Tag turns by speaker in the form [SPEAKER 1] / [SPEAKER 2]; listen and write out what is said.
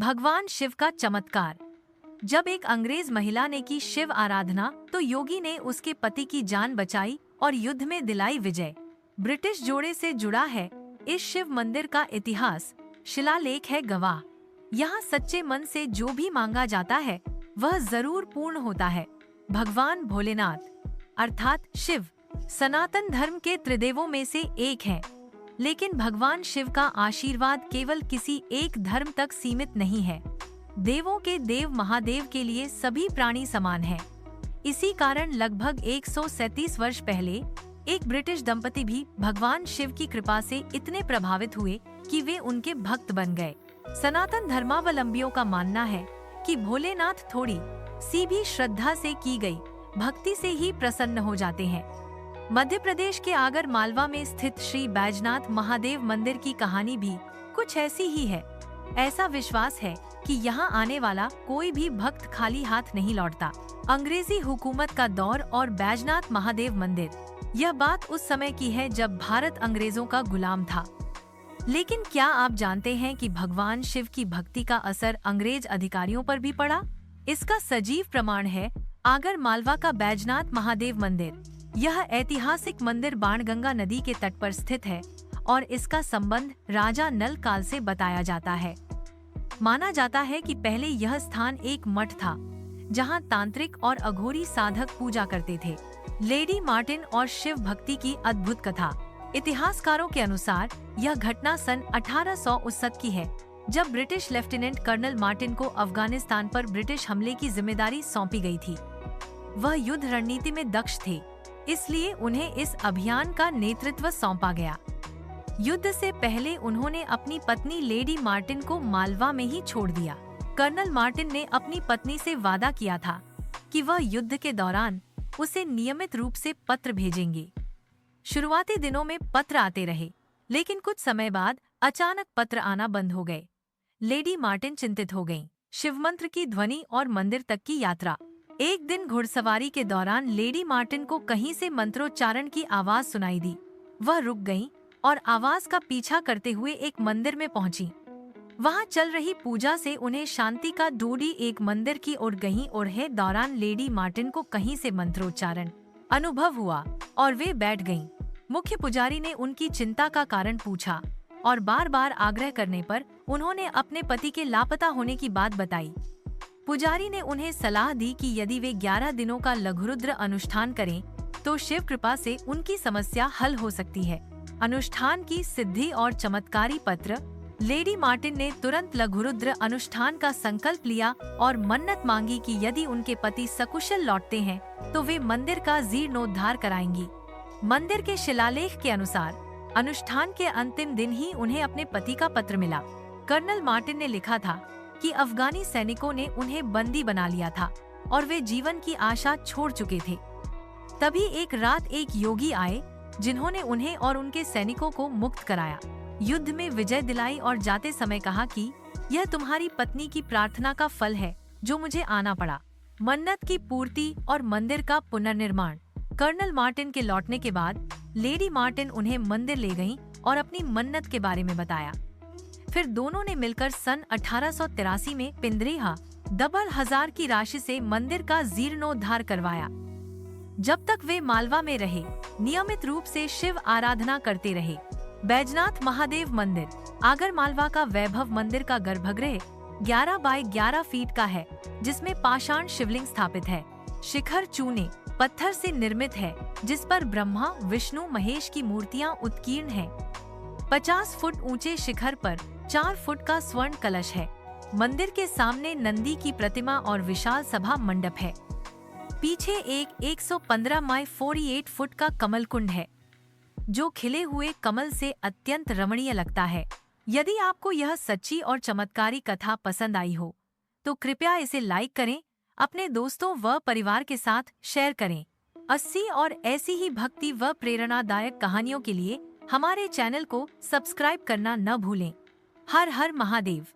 [SPEAKER 1] भगवान शिव का चमत्कार। जब एक अंग्रेज महिला ने की शिव आराधना तो योगी ने उसके पति की जान बचाई और युद्ध में दिलाई विजय। ब्रिटिश जोड़े से जुड़ा है इस शिव मंदिर का इतिहास, शिलालेख है गवाह। यहाँ सच्चे मन से जो भी मांगा जाता है वह जरूर पूर्ण होता है। भगवान भोलेनाथ अर्थात शिव सनातन धर्म के त्रिदेवों में से एक है, लेकिन भगवान शिव का आशीर्वाद केवल किसी एक धर्म तक सीमित नहीं है। देवों के देव महादेव के लिए सभी प्राणी समान हैं। इसी कारण लगभग 137 वर्ष पहले एक ब्रिटिश दंपति भी भगवान शिव की कृपा से इतने प्रभावित हुए कि वे उनके भक्त बन गए। सनातन धर्मावलंबियों का मानना है कि भोलेनाथ थोड़ी सी भी श्रद्धा से की गई भक्ति से ही प्रसन्न हो जाते हैं। मध्य प्रदेश के आगर मालवा में स्थित श्री बैजनाथ महादेव मंदिर की कहानी भी कुछ ऐसी ही है। ऐसा विश्वास है कि यहाँ आने वाला कोई भी भक्त खाली हाथ नहीं लौटता। अंग्रेजी हुकूमत का दौर और बैजनाथ महादेव मंदिर, यह बात उस समय की है जब भारत अंग्रेजों का गुलाम था। लेकिन क्या आप जानते हैं कि भगवान शिव की भक्ति का असर अंग्रेज अधिकारियों पर भी पड़ा? इसका सजीव प्रमाण है आगर मालवा का बैजनाथ महादेव मंदिर। यह ऐतिहासिक मंदिर बाणगंगा नदी के तट पर स्थित है और इसका संबंध राजा नल काल से बताया जाता है। माना जाता है कि पहले यह स्थान एक मठ था जहां तांत्रिक और अघोरी साधक पूजा करते थे। लेडी मार्टिन और शिव भक्ति की अद्भुत कथा। इतिहासकारों के अनुसार यह घटना सन 1869 की है, जब ब्रिटिश लेफ्टिनेंट कर्नल मार्टिन को अफगानिस्तान पर ब्रिटिश हमले की जिम्मेदारी सौंपी गई थी। वह युद्ध रणनीति में दक्ष थे, इसलिए उन्हें इस अभियान का नेतृत्व सौंपा गया। युद्ध से पहले उन्होंने अपनी पत्नी लेडी मार्टिन को मालवा में ही छोड़ दिया। कर्नल मार्टिन ने अपनी पत्नी से वादा किया था कि वह युद्ध के दौरान उसे नियमित रूप से पत्र भेजेंगे। शुरुआती दिनों में पत्र आते रहे, लेकिन कुछ समय बाद अचानक पत्र आना बंद हो गए। लेडी मार्टिन चिंतित हो गईं। शिवमंत्र की ध्वनि और मंदिर तक की यात्रा। एक दिन घुड़सवारी के दौरान लेडी मार्टिन को कहीं से मंत्रोच्चारण की आवाज सुनाई दी। वह रुक गईं और आवाज का पीछा करते हुए एक मंदिर में पहुंची। वहां चल रही पूजा से उन्हें शांति का डोडी एक मंदिर की ओर गई और है दौरान लेडी मार्टिन को कहीं से मंत्रोच्चारण अनुभव हुआ और वे बैठ गईं। मुख्य पुजारी ने उनकी चिंता का कारण पूछा और बार बार आग्रह करने पर उन्होंने अपने पति के लापता होने की बात बताई। पुजारी ने उन्हें सलाह दी कि यदि वे 11 दिनों का लघुरुद्र अनुष्ठान करें तो शिव कृपा से उनकी समस्या हल हो सकती है। अनुष्ठान की सिद्धि और चमत्कारी पत्र। लेडी मार्टिन ने तुरंत लघुरुद्र अनुष्ठान का संकल्प लिया और मन्नत मांगी कि यदि उनके पति सकुशल लौटते हैं तो वे मंदिर का जीर्णोद्धार कराएंगी। मंदिर के शिलालेख के अनुसार अनुष्ठान के अंतिम दिन ही उन्हें अपने पति का पत्र मिला। कर्नल मार्टिन ने लिखा था कि अफगानी सैनिकों ने उन्हें बंदी बना लिया था और वे जीवन की आशा छोड़ चुके थे। तभी एक रात एक योगी आए जिन्होंने उन्हें और उनके सैनिकों को मुक्त कराया, युद्ध में विजय दिलाई और जाते समय कहा कि यह तुम्हारी पत्नी की प्रार्थना का फल है जो मुझे आना पड़ा। मन्नत की पूर्ति और मंदिर का पुनर्निर्माण। कर्नल मार्टिन के लौटने के बाद लेडी मार्टिन उन्हें मंदिर ले गईं और अपनी मन्नत के बारे में बताया। फिर दोनों ने मिलकर सन 1883 में 15,000 की राशि से मंदिर का जीर्णोद्धार करवाया। जब तक वे मालवा में रहे, नियमित रूप से शिव आराधना करते रहे। बैजनाथ महादेव मंदिर आगर मालवा का वैभव मंदिर का गर्भगृह 11 बाय 11 फीट का है, जिसमें पाषाण शिवलिंग स्थापित है। शिखर चूने पत्थर से निर्मित है, जिस पर ब्रह्मा विष्णु महेश की मूर्तियां उत्कीर्ण हैं। 50 फुट ऊंचे शिखर पर 4 फुट का स्वर्ण कलश है। मंदिर के सामने नंदी की प्रतिमा और विशाल सभा मंडप है। पीछे एक 115 बाय 48 फुट का कमल कुंड है, जो खिले हुए कमल से अत्यंत रमणीय लगता है। यदि आपको यह सच्ची और चमत्कारी कथा पसंद आई हो, तो कृपया इसे लाइक करें, अपने दोस्तों व परिवार के साथ शेयर करें। 80 और ऐसी ही भक्ति व प्रेरणादायक कहानियों के लिए हमारे चैनल को सब्सक्राइब करना न भूलें। हर हर महादेव।